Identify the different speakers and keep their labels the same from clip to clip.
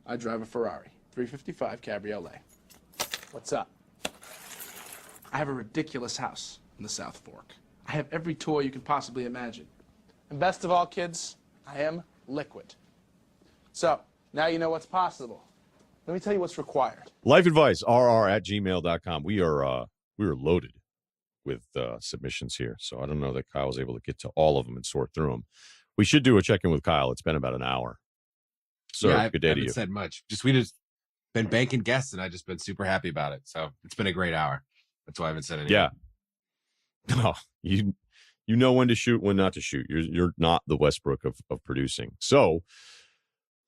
Speaker 1: I drive a Ferrari 355 Cabriolet. What's up? I have a ridiculous house in the South Fork. I have every toy you can possibly imagine. And best of all, kids, I am liquid. So, now you know what's possible. Let me tell you what's required.
Speaker 2: Life advice, rr@gmail.com. We are loaded with submissions here, so I don't know that Kyle was able to get to all of them and sort through them. We should do a check-in with Kyle. It's been about an hour. So
Speaker 3: yeah,
Speaker 2: good day to you.
Speaker 3: I haven't said much. We just been banking guests, and I just been super happy about it. So it's been a great hour. That's why I haven't said anything.
Speaker 2: Yeah. No, you know when to shoot, when not to shoot. You're not the Westbrook of producing. So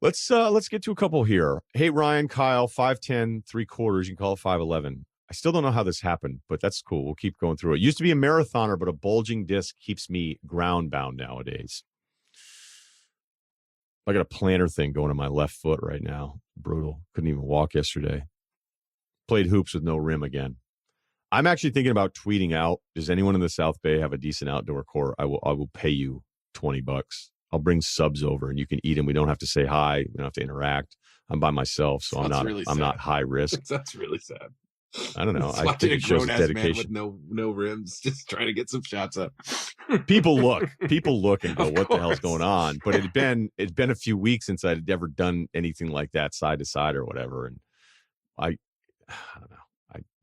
Speaker 2: let's get to a couple here. Hey, Ryan, Kyle, 5'10", 3/4. You can call it 5'11". I still don't know how this happened, but that's cool. We'll keep going through it. Used to be a marathoner, but a bulging disc keeps me ground bound nowadays. I got a plantar thing going in my left foot right now. Brutal. Couldn't even walk yesterday. Played hoops with no rim again. I'm actually thinking about tweeting out, does anyone in the South Bay have a decent outdoor court? I will pay you $20. I'll bring subs over and you can eat them. We don't have to say hi. We don't have to interact. I'm by myself, so I'm not high risk.
Speaker 3: That's really sad.
Speaker 2: I don't know.
Speaker 3: I think it shows dedication. Man with no rims, just trying to get some shots up.
Speaker 2: People look and go, what the hell's going on? But it'd been a few weeks since I'd ever done anything like that side to side or whatever. And I don't know.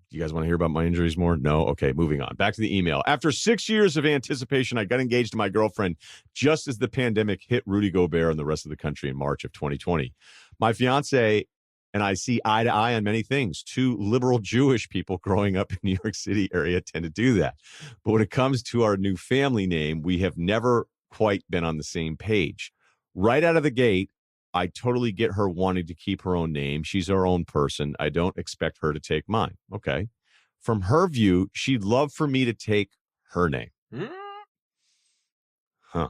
Speaker 2: You guys want to hear about my injuries more? No? Okay, moving on. Back to the email. After 6 years of anticipation, I got engaged to my girlfriend just as the pandemic hit Rudy Gobert and the rest of the country in March of 2020. My fiance and I see eye to eye on many things. Two liberal Jewish people growing up in New York City area tend to do that. But when it comes to our new family name, we have never quite been on the same page. Right out of the gate, I totally get her wanting to keep her own name. She's her own person. I don't expect her to take mine. Okay. From her view, she'd love for me to take her name. Huh.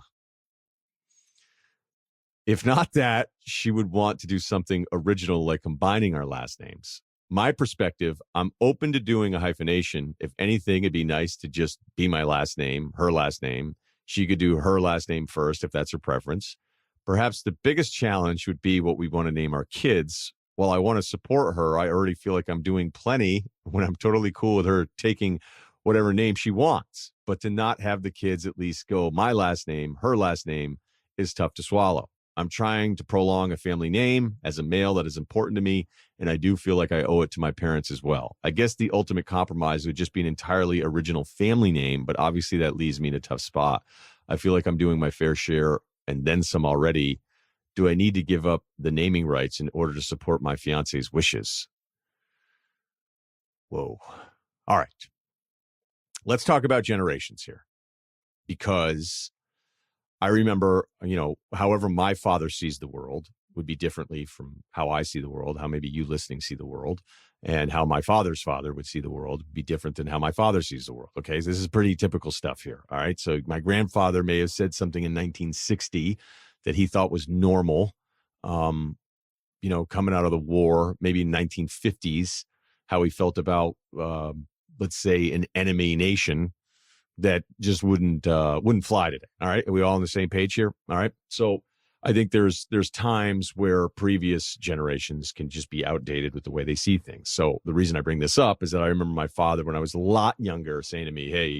Speaker 2: If not that, she would want to do something original like combining our last names. My perspective, I'm open to doing a hyphenation. If anything, it'd be nice to just be my last name, her last name. She could do her last name first if that's her preference. Perhaps the biggest challenge would be what we want to name our kids. While I want to support her, I already feel like I'm doing plenty when I'm totally cool with her taking whatever name she wants. But to not have the kids at least go my last name, her last name, is tough to swallow. I'm trying to prolong a family name as a male that is important to me, and I do feel like I owe it to my parents as well. I guess the ultimate compromise would just be an entirely original family name, but obviously that leaves me in a tough spot. I feel like I'm doing my fair share and then some already. Do I need to give up the naming rights in order to support my fiance's wishes? Whoa. All right. Let's talk about generations here, because I remember, however my father sees the world would be differently from how I see the world, how maybe you listening see the world, and how my father's father would see the world would be different than how my father sees the world. Okay, so this is pretty typical stuff here. All right, so my grandfather may have said something in 1960 that he thought was normal, coming out of the war, maybe in 1950s, how he felt about, let's say, an enemy nation that just wouldn't fly today. All right, are we all on the same page here? All right, so I think there's times where previous generations can just be outdated with the way they see things. So the reason I bring this up is that I remember my father, when I was a lot younger, saying to me, hey,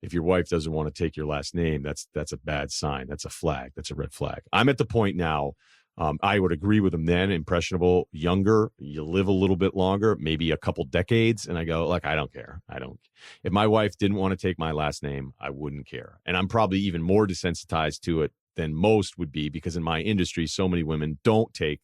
Speaker 2: if your wife doesn't want to take your last name, that's a bad sign. That's a flag. That's a red flag. I'm at the point now, I would agree with him then, impressionable, younger, you live a little bit longer, maybe a couple decades. And I go, like, I don't care. If my wife didn't want to take my last name, I wouldn't care. And I'm probably even more desensitized to it than most would be, because in my industry, so many women don't take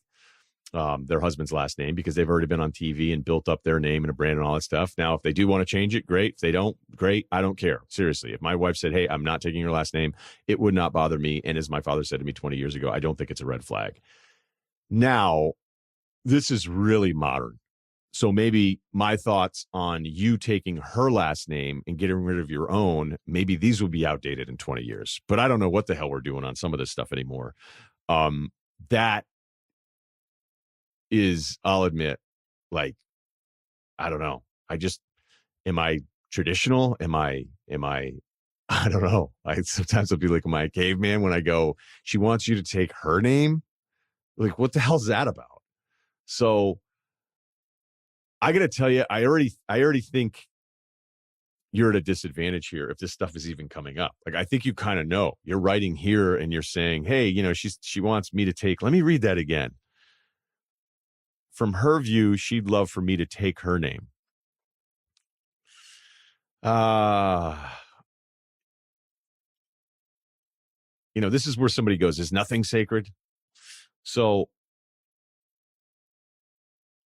Speaker 2: their husband's last name because they've already been on TV and built up their name and a brand and all that stuff. Now, if they do want to change it, great. If they don't, great. I don't care. Seriously. If my wife said, hey, I'm not taking your last name, it would not bother me. And as my father said to me 20 years ago, I don't think it's a red flag. Now, this is really modern. So maybe my thoughts on you taking her last name and getting rid of your own, maybe these will be outdated in 20 years. But I don't know what the hell we're doing on some of this stuff anymore. That is, I'll admit, like, I don't know. Am I traditional? Am I, I don't know. Sometimes I'll be like, am I a caveman when I go, she wants you to take her name? Like, what the hell's that about? So I got to tell you, I already think you're at a disadvantage here if this stuff is even coming up. Like, I think you kind of know. You're writing here and you're saying, hey, she wants me to take, let me read that again. From her view, she'd love for me to take her name. This is where somebody goes, is nothing sacred? So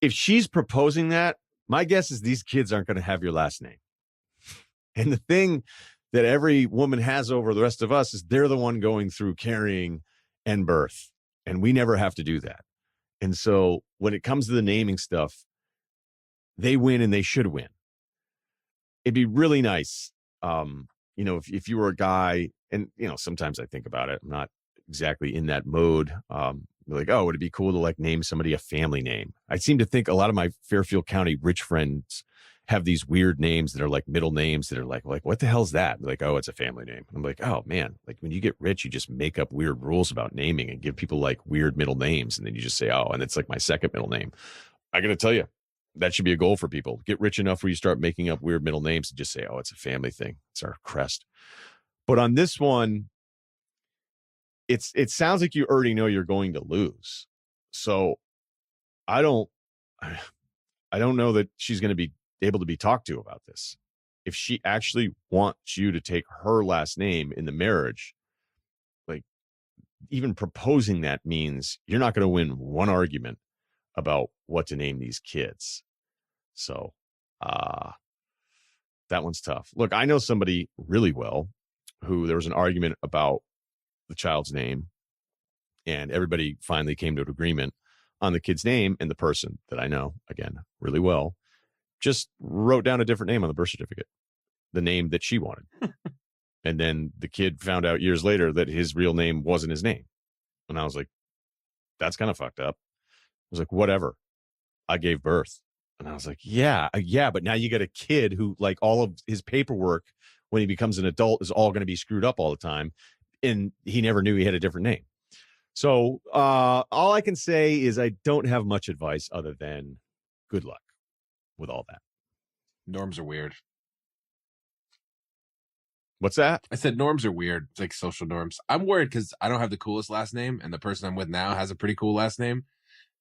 Speaker 2: if she's proposing that, my guess is these kids aren't going to have your last name. And the thing that every woman has over the rest of us is they're the one going through carrying and birth. And we never have to do that. And so when it comes to the naming stuff, they win and they should win. It'd be really nice, if you were a guy, and, sometimes I think about it, I'm not exactly in that mode. Like, oh, would it be cool to like name somebody a family name? I seem to think a lot of my Fairfield County rich friends have these weird names that are like middle names that are like, what the hell's that? They're like, oh, it's a family name. I'm like, oh man, like when you get rich, you just make up weird rules about naming and give people like weird middle names. And then you just say, oh, and it's like my second middle name. I got to tell you, that should be a goal for people. Get rich enough where you start making up weird middle names and just say, oh, it's a family thing. It's our crest. But on this one, it sounds like you already know you're going to lose. So I don't know that she's going to be able to be talked to about this. If she actually wants you to take her last name in the marriage, like even proposing that means you're not going to win one argument about what to name these kids. So that one's tough. Look, I know somebody really well who there was an argument about the child's name, and everybody finally came to an agreement on the kid's name, and the person that I know, again, really well, just wrote down a different name on the birth certificate, the name that she wanted. And then the kid found out years later that his real name wasn't his name. And I was like, that's kind of fucked up. I was like, whatever. I gave birth. And I was like, yeah, but now you got a kid who, like, all of his paperwork when he becomes an adult is all going to be screwed up all the time. And he never knew he had a different name. So all I can say is I don't have much advice other than good luck with all that.
Speaker 3: Norms are weird.
Speaker 2: What's that?
Speaker 3: I said norms are weird. It's like social norms. I'm worried because I don't have the coolest last name, and the person I'm with now has a pretty cool last name.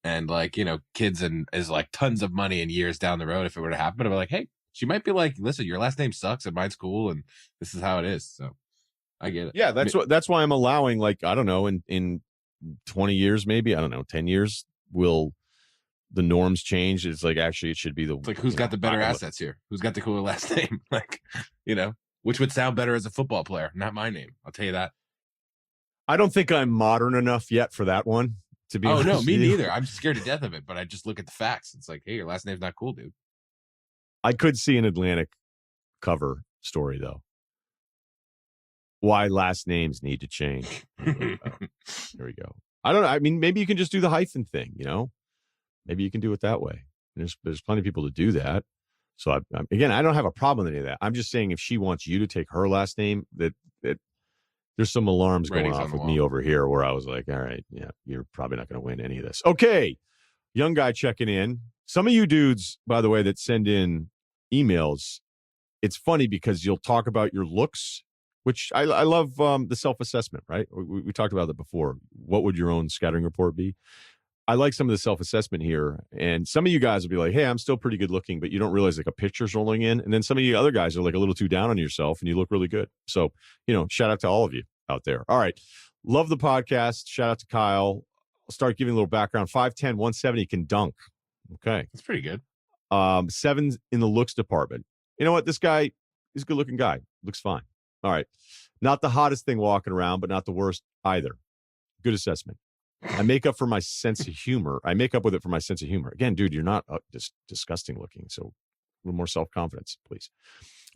Speaker 3: And like, kids and is like tons of money and years down the road. If it were to happen, I'd be like, hey, she might be like, listen, your last name sucks and mine's cool, and this is how it is. So I get it.
Speaker 2: Yeah, that's why I'm allowing, like, I don't know, in 20 years, maybe, I don't know, 10 years, will the norms change? It's like, actually, it should be
Speaker 3: it's like, who's got the better assets here? Who's got the cooler last name? Like, which would sound better as a football player? Not my name. I'll tell you that.
Speaker 2: I don't think I'm modern enough yet for that one, to be honest.
Speaker 3: Oh, no, me neither. I'm scared to death of it, but I just look at the facts. It's like, hey, your last name's not cool, dude.
Speaker 2: I could see an Atlantic cover story, though. Why last names need to change. There we go. I don't know. I mean, maybe you can just do the hyphen thing, Maybe you can do it that way. There's plenty of people to do that. So, again, I don't have a problem with any of that. I'm just saying if she wants you to take her last name, that there's some alarms going off with me over here where I was like, all right, yeah, you're probably not going to win any of this. Okay, young guy checking in. Some of you dudes, by the way, that send in emails, it's funny because you'll talk about your looks, which I love the self-assessment, right? We talked about that before. What would your own scattering report be? I like some of the self-assessment here. And some of you guys will be like, hey, I'm still pretty good looking, but you don't realize like a picture's rolling in. And then some of you other guys are like a little too down on yourself and you look really good. So, shout out to all of you out there. All right. Love the podcast. Shout out to Kyle. I'll start giving a little background. 5'10", 170, can dunk. Okay.
Speaker 3: That's pretty good.
Speaker 2: 7 in the looks department. You know what? This guy is a good looking guy. Looks fine. All right. Not the hottest thing walking around, but not the worst either. Good assessment. I make up for my sense of humor. I make up with it for my sense of humor. Again, dude, you're not just disgusting looking. So a little more self-confidence, please.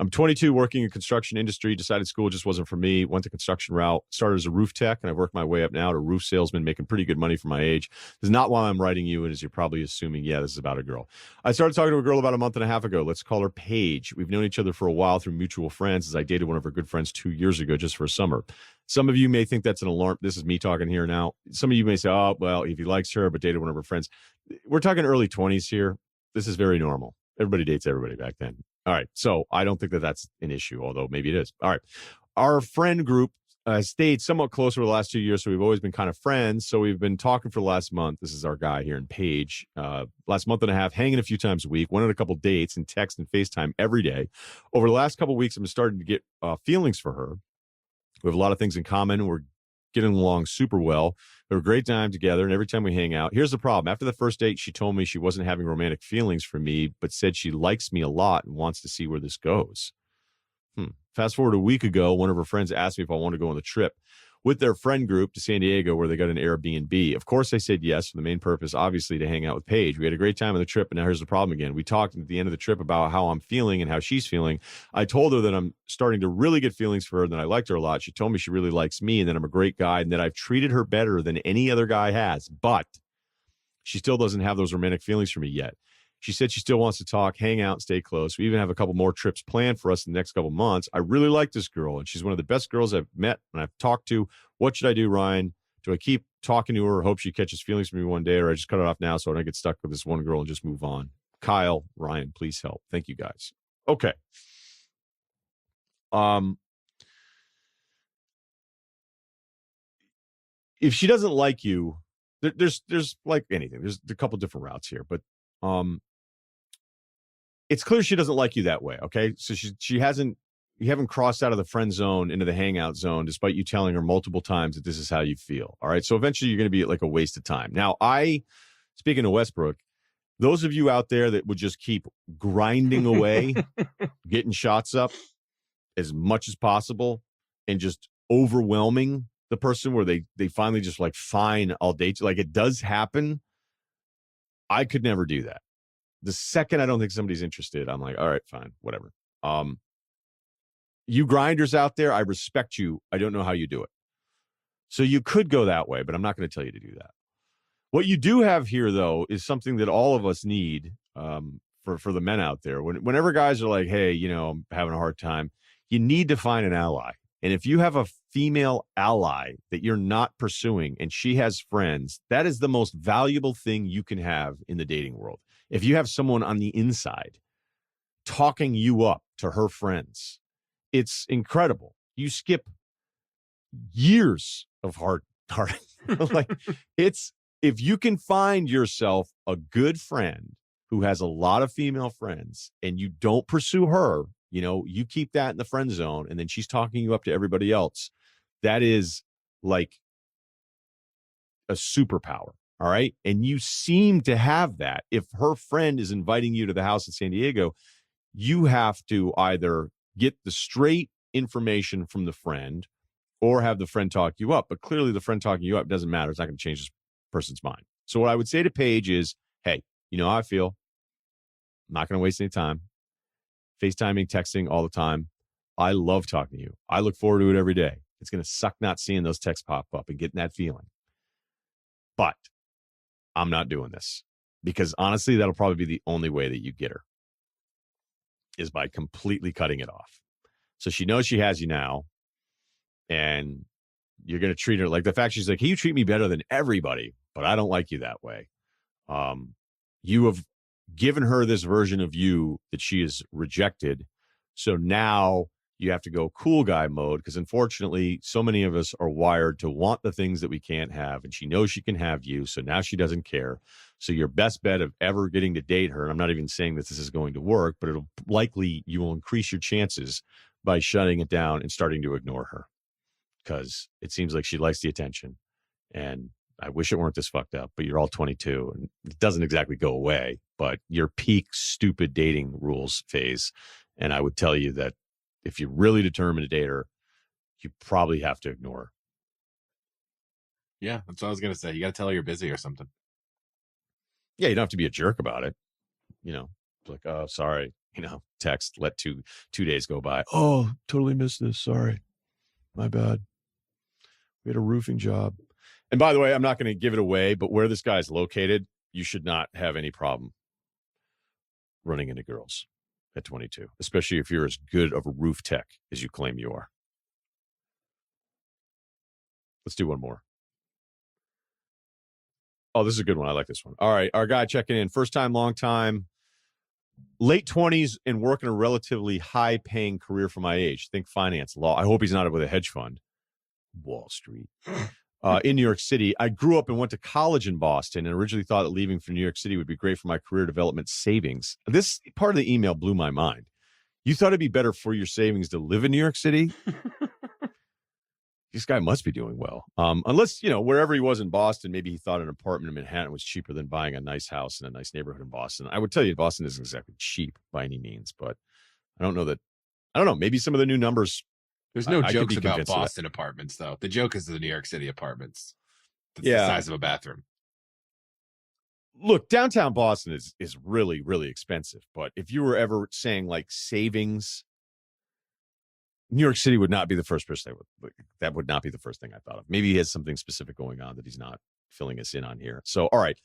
Speaker 2: I'm 22, working in construction industry, decided school just wasn't for me, went the construction route, started as a roof tech, and I've worked my way up now to roof salesman, making pretty good money for my age. This is not why I'm writing you, and as you're probably assuming, yeah, this is about a girl. I started talking to a girl about a month and a half ago. Let's call her Paige. We've known each other for a while through mutual friends, as I dated one of her good friends 2 years ago just for a summer. Some of you may think that's an alarm. This is me talking here now. Some of you may say, oh, well, if he likes her but dated one of her friends. We're talking early 20s here. This is very normal. Everybody dates everybody back then. All right. So I don't think that that's an issue, although maybe it is. All right. Our friend group stayed somewhat closer the last 2 years, so we've always been kind of friends. So we've been talking for the last month. This is our guy here in Page. Last month and a half, hanging a few times a week, went on a couple dates and text and FaceTime every day. Over the last couple of weeks, I'm starting to get feelings for her. We have a lot of things in common. We're getting along super well. We have a great time together, and every time we hang out. Here's the problem. After the first date, she told me she wasn't having romantic feelings for me, but said she likes me a lot and wants to see where this goes. Fast forward a week ago, one of her friends asked me if I want to go on the trip with their friend group to San Diego, where they got an Airbnb. Of course, I said yes, for the main purpose, obviously, to hang out with Paige. We had a great time on the trip, and now here's the problem again. We talked at the end of the trip about how I'm feeling and how she's feeling. I told her that I'm starting to really get feelings for her, and that I liked her a lot. She told me she really likes me, and that I'm a great guy, and that I've treated her better than any other guy has. But she still doesn't have those romantic feelings for me yet. She said she still wants to talk, hang out, and stay close. We even have a couple more trips planned for us in the next couple months. I really like this girl, and she's one of the best girls I've met and I've talked to. What should I do, Ryan? Do I keep talking to her, hope she catches feelings for me one day, or I just cut it off now so I don't get stuck with this one girl and just move on? Kyle, Ryan, please help. Thank you, guys. Okay. If she doesn't like you, there's like anything. There's a couple different routes here, but it's clear she doesn't like you that way. Okay. So you haven't crossed out of the friend zone into the hangout zone, despite you telling her multiple times that this is how you feel. All right. So eventually you're going to be like a waste of time. Now, speaking of Westbrook, those of you out there that would just keep grinding away, getting shots up as much as possible and just overwhelming the person where they finally just like, fine, I'll date you. Like, it does happen. I could never do that. The second I don't think somebody's interested, I'm like, all right, fine, whatever. You grinders out there, I respect you. I don't know how you do it. So you could go that way, but I'm not going to tell you to do that. What you do have here, though, is something that all of us need for the men out there. Whenever guys are like, hey, I'm having a hard time, you need to find an ally. And if you have a female ally that you're not pursuing and she has friends, that is the most valuable thing you can have in the dating world. If you have someone on the inside talking you up to her friends, it's incredible. You skip years of hard like if you can find yourself a good friend who has a lot of female friends and you don't pursue her, you keep that in the friend zone, and then she's talking you up to everybody else. That is like a superpower. All right. And you seem to have that. If her friend is inviting you to the house in San Diego, you have to either get the straight information from the friend or have the friend talk you up. But clearly the friend talking you up doesn't matter. It's not going to change this person's mind. So what I would say to Paige is, hey, you know how I feel. I'm not going to waste any time. FaceTiming, texting all the time. I love talking to you. I look forward to it every day. It's going to suck not seeing those texts pop up and getting that feeling. But I'm not doing this because honestly, that'll probably be the only way that you get her is by completely cutting it off. So she knows she has you now and you're going to treat her like the fact she's like, hey, you treat me better than everybody, but I don't like you that way. You have given her this version of you that she has rejected. So now you have to go cool guy mode because unfortunately, so many of us are wired to want the things that we can't have. And she knows she can have you. So now she doesn't care. So your best bet of ever getting to date her, and I'm not even saying that this is going to work, but it'll likely, you will increase your chances by shutting it down and starting to ignore her because it seems like she likes the attention. And I wish it weren't this fucked up, but you're all 22 and it doesn't exactly go away, but your peak stupid dating rules phase. And I would tell you that if you're really determined to date her, you probably have to ignore her.
Speaker 3: Yeah, that's what I was going to say. You got to tell her you're busy or something.
Speaker 2: Yeah, you don't have to be a jerk about it. It's like, oh, sorry. text, let two days go by. Oh, totally missed this. Sorry. My bad. We had a roofing job. And by the way, I'm not going to give it away, but where this guy's located, you should not have any problem running into girls at 22, especially if you're as good of a roof tech as you claim you are. Let's do one more. Oh, this is a good one. I like this one. All right. Our guy checking in. First time, long time. Late 20s and working a relatively high-paying career for my age. Think finance, law. I hope he's not with a hedge fund. Wall Street. In New York City. I grew up and went to college in Boston and originally thought that leaving for New York City would be great for my career development savings. This part of the email blew my mind. You thought it'd be better for your savings to live in New York City? This guy must be doing well. Unless, wherever he was in Boston, maybe he thought an apartment in Manhattan was cheaper than buying a nice house in a nice neighborhood in Boston. I would tell you Boston isn't exactly cheap by any means, but I don't know. Maybe some of the new numbers.
Speaker 3: There's no jokes about Boston apartments, though. The joke is the New York City apartments. That's the size of a bathroom.
Speaker 2: Look, downtown Boston is really, really expensive. But if you were ever saying like savings, New York City would not be the first person that would not be the first thing I thought of. Maybe he has something specific going on that he's not filling us in on here. So, all right.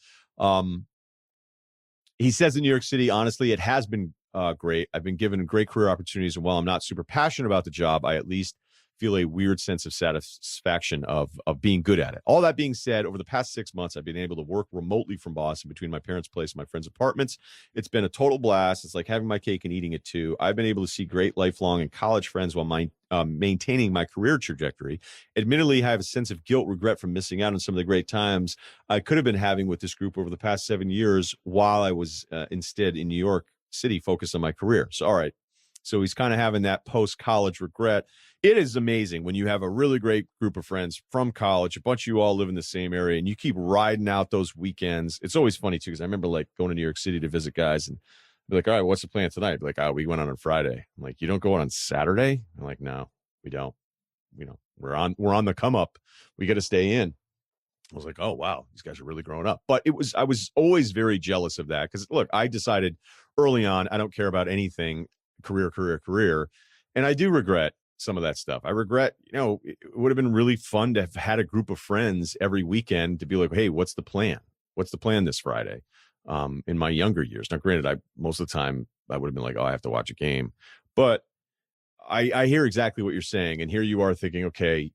Speaker 2: He says in New York City, honestly, it has been great. I've been given great career opportunities, and while I'm not super passionate about the job, I at least feel a weird sense of satisfaction of being good at it. All that being said, over the past 6 months, I've been able to work remotely from Boston between my parents' place and my friends' apartments. It's been a total blast. It's like having my cake and eating it too. I've been able to see great lifelong and college friends while maintaining my career trajectory. Admittedly, I have a sense of guilt, regret from missing out on some of the great times I could have been having with this group over the past 7 years while I was instead in New York City focused on my career. So, all right. So he's kind of having that post-college regret. It is amazing when you have a really great group of friends from college, a bunch of you all live in the same area, and you keep riding out those weekends. It's always funny, too, because I remember like going to New York City to visit guys and be like, all right, what's the plan tonight? I'd be like, we went on Friday. I'm like, you don't go on Saturday? I'm like, no, we don't. We're on the come up. We got to stay in. I was like, oh, wow, these guys are really growing up. But I was always very jealous of that because, look, I decided early on I don't care about anything career. And I do regret some of that stuff. I regret, it would have been really fun to have had a group of friends every weekend to be like, hey, what's the plan? What's the plan this Friday? In my younger years. Now, granted, most of the time I would have been like, oh, I have to watch a game. But I hear exactly what you're saying. And here you are thinking, okay,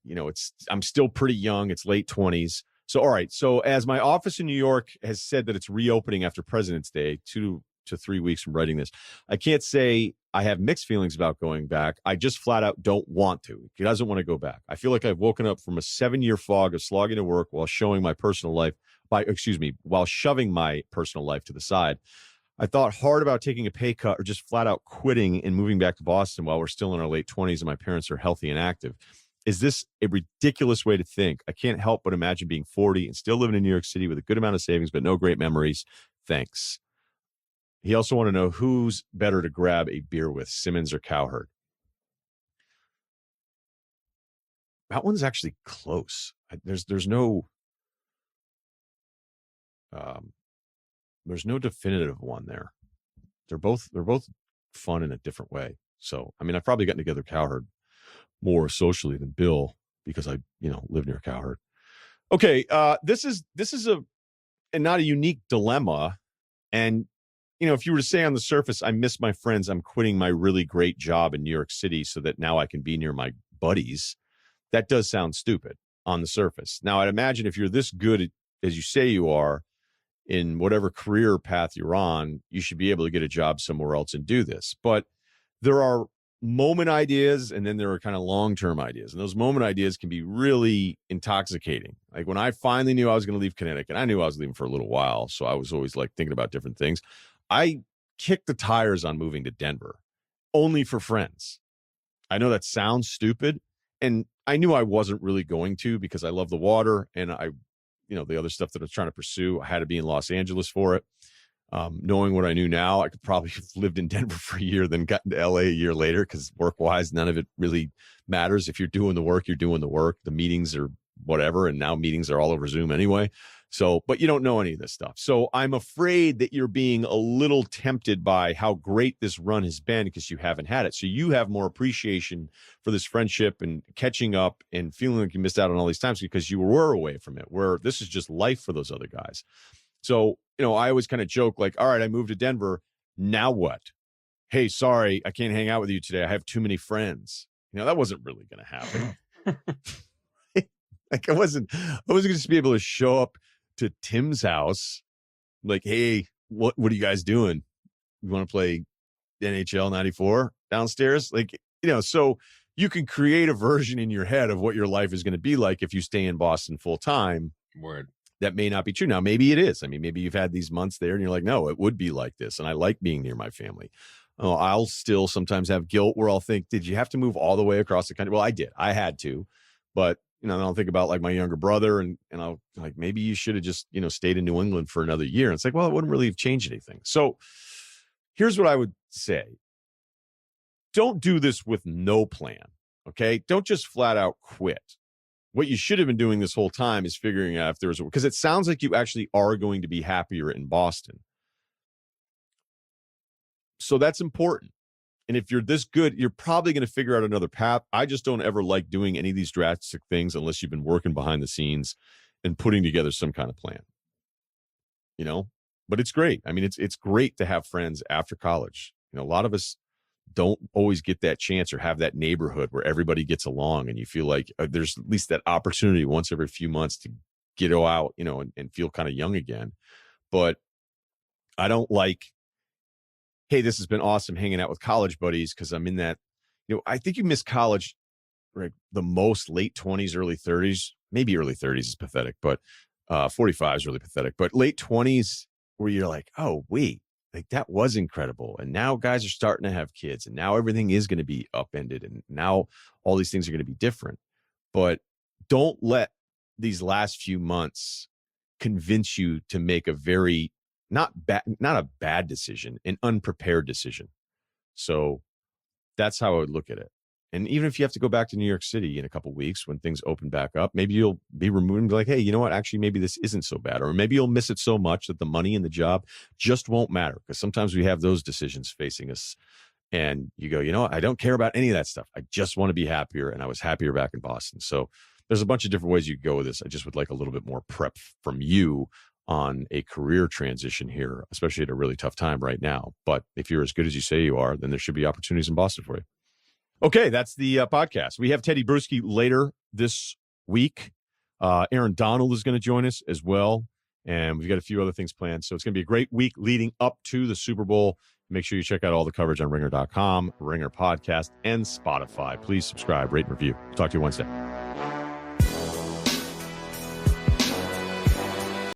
Speaker 2: I'm still pretty young. It's late 20s. So, all right. So as my office in New York has said that it's reopening after President's Day, 2 to 3 weeks from writing this, I can't say I have mixed feelings about going back. I just flat out don't want to. He doesn't want to go back. I feel like I've woken up from a 7-year fog of slogging to work while shoving my personal life to the side. I thought hard about taking a pay cut or just flat out quitting and moving back to Boston while we're still in our late 20s and my parents are healthy and active. Is this a ridiculous way to think? I can't help but imagine being 40 and still living in New York City with a good amount of savings, but no great memories. Thanks. He also wanted to know who's better to grab a beer with, Simmons or Cowherd. That one's actually close. There's no definitive one there. They're both fun in a different way. So, I mean, I've probably gotten together Cowherd more socially than Bill because I, live near Cowherd. Okay, this is not a unique dilemma. And if you were to say on the surface, I miss my friends, I'm quitting my really great job in New York City so that now I can be near my buddies, that does sound stupid on the surface. Now, I'd imagine if you're this good as you say you are in whatever career path you're on, you should be able to get a job somewhere else and do this. But there are moment ideas and then there are kind of long-term ideas. And those moment ideas can be really intoxicating. Like when I finally knew I was going to leave Connecticut, I knew I was leaving for a little while. So I was always like thinking about different things. I kicked the tires on moving to Denver only for friends. I know that sounds stupid. And I knew I wasn't really going to because I love the water and the other stuff that I was trying to pursue. I had to be in Los Angeles for it. Knowing what I knew now, I could probably have lived in Denver for a year, then gotten to LA a year later because work-wise, none of it really matters. If you're doing the work, you're doing the work. The meetings are whatever. And now meetings are all over Zoom anyway. So, but you don't know any of this stuff. So I'm afraid that you're being a little tempted by how great this run has been because you haven't had it. So you have more appreciation for this friendship and catching up and feeling like you missed out on all these times because you were away from it, where this is just life for those other guys. So, I always kind of joke like, all right, I moved to Denver. Now what? Hey, sorry, I can't hang out with you today. I have too many friends. That wasn't really going to happen. Like I wasn't going to just be able to show up to Tim's house. Like, hey, what are you guys doing? You want to play NHL 94 downstairs? Like, so you can create a version in your head of what your life is going to be like if you stay in Boston full time.
Speaker 3: Word.
Speaker 2: That may not be true. Now, maybe it is. I mean, maybe you've had these months there and you're like, no, it would be like this. And I like being near my family. Oh, I'll still sometimes have guilt where I'll think, did you have to move all the way across the country? Well, I did. I had to. But, I'll think about like my younger brother and I'll like, maybe you should have just, stayed in New England for another year. And it's like, well, it wouldn't really have changed anything. So here's what I would say. Don't do this with no plan. Okay. Don't just flat out quit. What you should have been doing this whole time is figuring out if there was, because it sounds like you actually are going to be happier in Boston. So that's important. And if you're this good, you're probably going to figure out another path. I just don't ever like doing any of these drastic things unless you've been working behind the scenes and putting together some kind of plan. But it's great. I mean, it's great to have friends after college. A lot of us don't always get that chance or have that neighborhood where everybody gets along and you feel like there's at least that opportunity once every few months to get out, and feel kind of young again. But I don't like, hey, this has been awesome hanging out with college buddies because I'm in that, I think you miss college, right? The most late 20s, early 30s, maybe early 30s is pathetic, but 45 is really pathetic. But late 20s where you're like, oh, wait, like that was incredible. And now guys are starting to have kids and now everything is going to be upended. And now all these things are going to be different. But don't let these last few months convince you to make a very not a bad decision, an unprepared decision. So that's how I would look at it. And even if you have to go back to New York City in a couple of weeks when things open back up, maybe you'll be removed and be like, hey, you know what? Actually, maybe this isn't so bad. Or maybe you'll miss it so much that the money and the job just won't matter. Because sometimes we have those decisions facing us. And you go, I don't care about any of that stuff. I just want to be happier. And I was happier back in Boston. So there's a bunch of different ways you could go with this. I just would like a little bit more prep from you on a career transition here, especially at a really tough time right now. But if you're as good as you say you are, then there should be opportunities in Boston for you. Okay, that's the podcast. We have Teddy Bruschi later this week. Aaron Donald is going to join us as well. And we've got a few other things planned. So it's going to be a great week leading up to the Super Bowl. Make sure you check out all the coverage on Ringer.com, Ringer Podcast, and Spotify. Please subscribe, rate, and review. Talk to you Wednesday.